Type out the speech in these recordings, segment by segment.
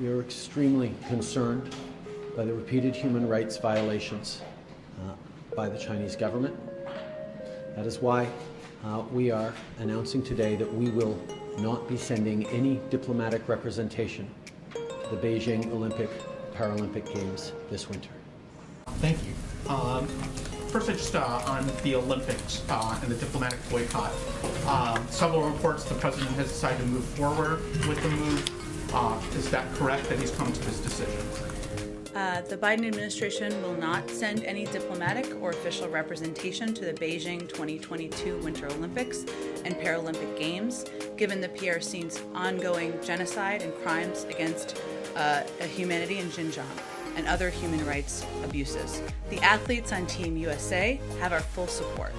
we are extremely concerned by the repeated human rights violations by the Chinese government. That is why we are announcing today that we will not be sending any diplomatic representation to the Beijing Olympic Paralympic Games this winter. Thank you. First, just on the Olympics and the diplomatic boycott. Several reports the president has decided to move forward with the move. Is that correct, that he's come to this decision? The Biden administration will not send any diplomatic or official representation to the Beijing 2022 Winter Olympics and Paralympic Games, given the PRC's ongoing genocide and crimes against humanity in Xinjiang and other human rights abuses. The athletes on Team USA have our full support.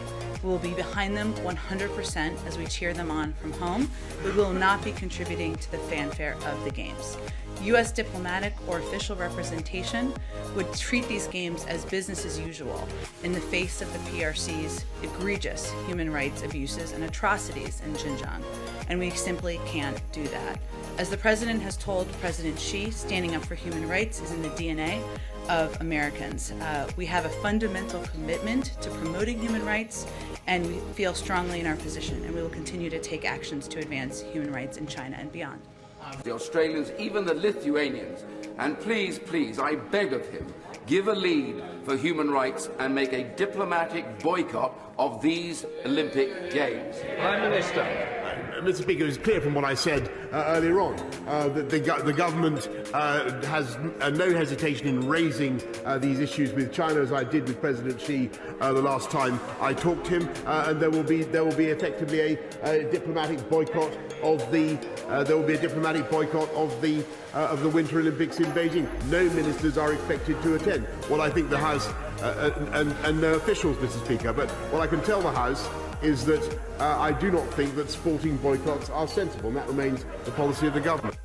We will be behind them 100% as we cheer them on from home. We will not be contributing to the fanfare of the Games. U.S. diplomatic or official representation would treat these games as business as usual in the face of the PRC's egregious human rights abuses and atrocities in Xinjiang, and we simply can't do that. As the President has told President Xi, standing up for human rights is in the DNA of Americans. We have a fundamental commitment to promoting human rights, and we feel strongly in our position, and we will continue to take actions to advance human rights in China and beyond. The Australians, even the Lithuanians, and please, please, I beg of him, give a lead for human rights and make a diplomatic boycott of these Olympic Games. Prime Minister. Mr. Speaker, it's clear from what I said earlier on that the government has no hesitation in raising these issues with China, as I did with President Xi the last time I talked to him, and there will be effectively a diplomatic boycott of the of the Winter Olympics in Beijing. No ministers are expected to attend. What I think the House and no officials, Mr. Speaker, but what I can tell the House is that I do not think that sporting boycotts are sensible, and that remains the policy of the government.